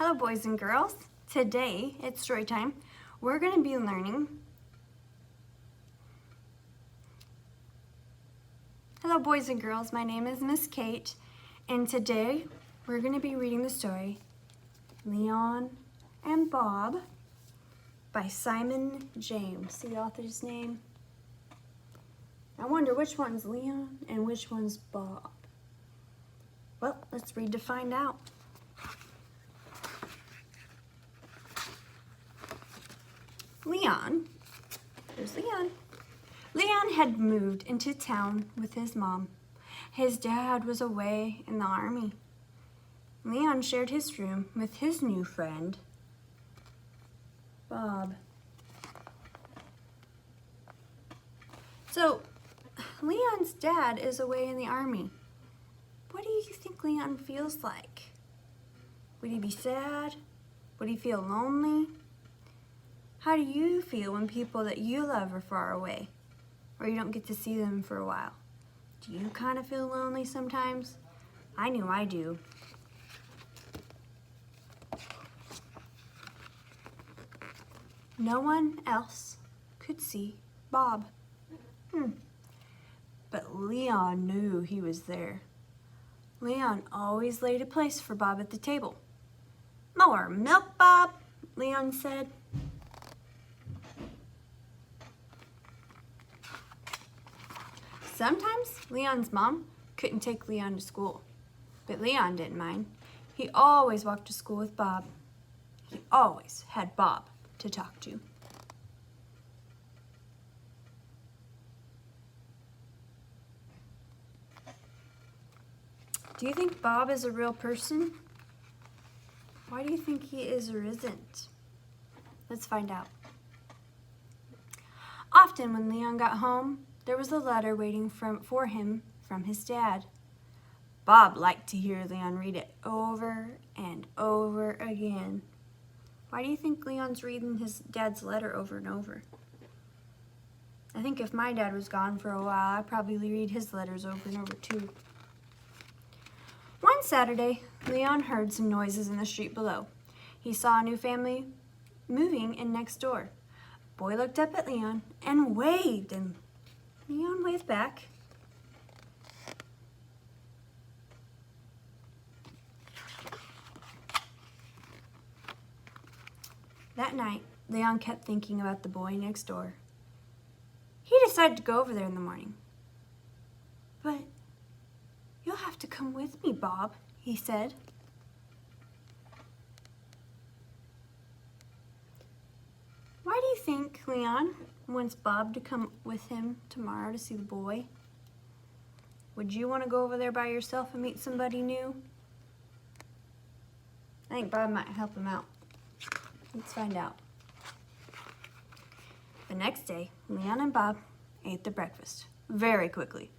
Hello, boys and girls. Today, it's story time. We're going to be learning. Hello, boys and girls. My name is Miss Kate, and today we're going to be reading the story Leon and Bob by Simon James. The author's name. I wonder which one's Leon and which one's Bob. Well, let's read to find out. Leon, there's Leon. Leon had moved into town with his mom. His dad was away in the army. Leon shared his room with his new friend, Bob. So, Leon's dad is away in the army. What do you think Leon feels like? Would he be sad? Would he feel lonely? How do you feel when people that you love are far away, or you don't get to see them for a while? Do you kind of feel lonely sometimes? I know I do. No one else could see Bob. But Leon knew he was there. Leon always laid a place for Bob at the table. "More milk, Bob," Leon said. Sometimes Leon's mom couldn't take Leon to school, but Leon didn't mind. He always walked to school with Bob. He always had Bob to talk to. Do you think Bob is a real person? Why do you think he is or isn't? Let's find out. Often when Leon got home, there was a letter waiting for him from his dad. Bob liked to hear Leon read it over and over again. Why do you think Leon's reading his dad's letter over and over? I think if my dad was gone for a while, I'd probably read his letters over and over too. One Saturday, Leon heard some noises in the street below. He saw a new family moving in next door. A boy looked up at Leon and waved, and Leon waved back. That night, Leon kept thinking about the boy next door. He decided to go over there in the morning. "But you'll have to come with me, Bob," he said. Why do you think Leon wants Bob to come with him tomorrow to see the boy? Would you want to go over there by yourself and meet somebody new? I think Bob might help him out. Let's find out. The next day, Leon and Bob ate their breakfast very quickly.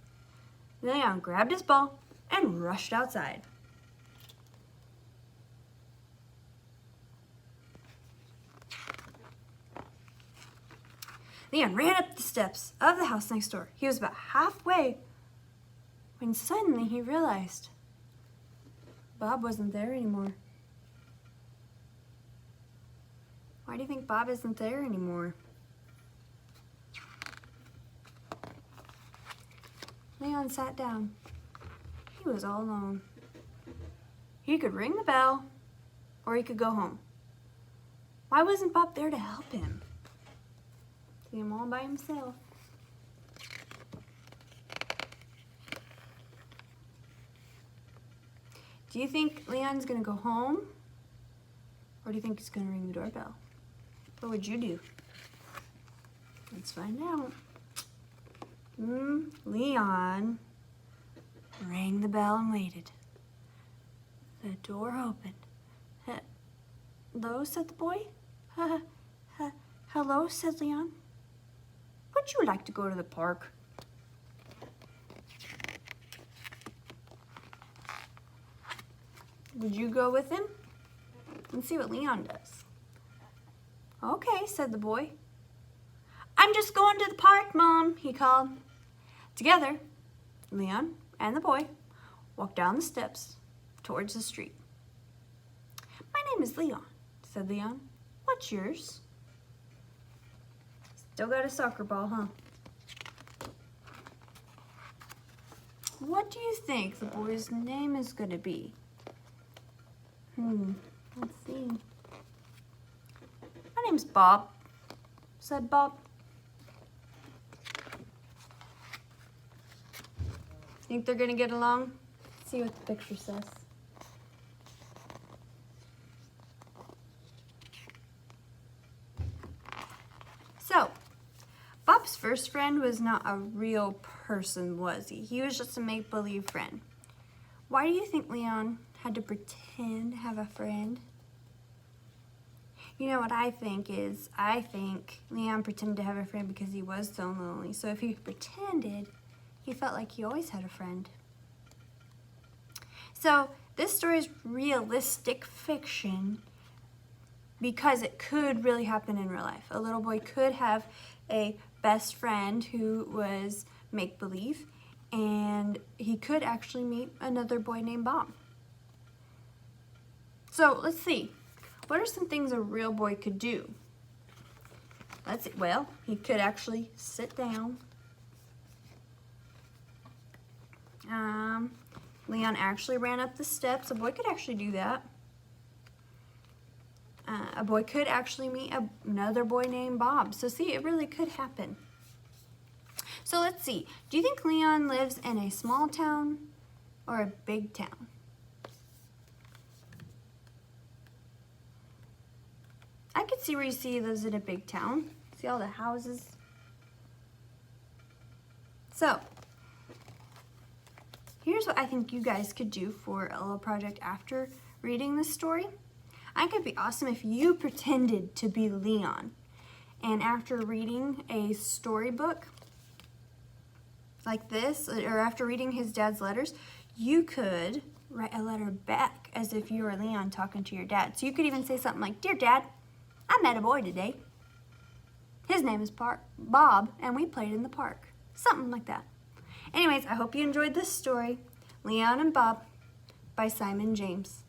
Leon grabbed his ball and rushed outside. Leon ran up the steps of the house next door. He was about halfway when suddenly he realized Bob wasn't there anymore. Why do you think Bob isn't there anymore? Leon sat down. He was all alone. He could ring the bell, or he could go home. Why wasn't Bob there to help him? See him all by himself. Do you think Leon's gonna go home? Or do you think he's gonna ring the doorbell? What would you do? Let's find out. Leon rang the bell and waited. The door opened. "Hello," said the boy. "Hello," said Leon. "Would you like to go to the park?" Would you go with him? Let's see what Leon does. "Okay," said the boy. "I'm just going to the park, Mom," he called. Together, Leon and the boy walked down the steps towards the street. "My name is Leon, said Leon. What's yours? Still got a soccer ball, huh? What do you think the boy's name is going to be? Let's see. My name's Bob, said Bob. Think they're going to get along? Let's see what the picture says. So, Bob's first friend was not a real person, was he? He was just a make-believe friend. Why do you think Leon had to pretend to have a friend? You know what I think is, I think Leon pretended to have a friend because he was so lonely. So if he pretended, he felt like he always had a friend. So this story is realistic fiction because it could really happen in real life. A little boy could have a best friend who was make-believe, and he could actually meet another boy named Bob. So let's see. What are some things a real boy could do? Let's see. Well, he could actually sit down. Leon actually ran up the steps. A boy could actually do that. A boy could actually meet another boy named Bob. So see, it really could happen. So let's see. Do you think Leon lives in a small town or a big town? I could see where you see he lives in a big town. See all the houses? So, here's what I think you guys could do for a little project after reading this story. I think it'd be awesome if you pretended to be Leon. And after reading a storybook like this, or after reading his dad's letters, you could write a letter back as if you were Leon talking to your dad. So you could even say something like, "Dear Dad, I met a boy today. His name is Bob, and we played in the park." Something like that. Anyways, I hope you enjoyed this story, Leon and Bob, by Simon James.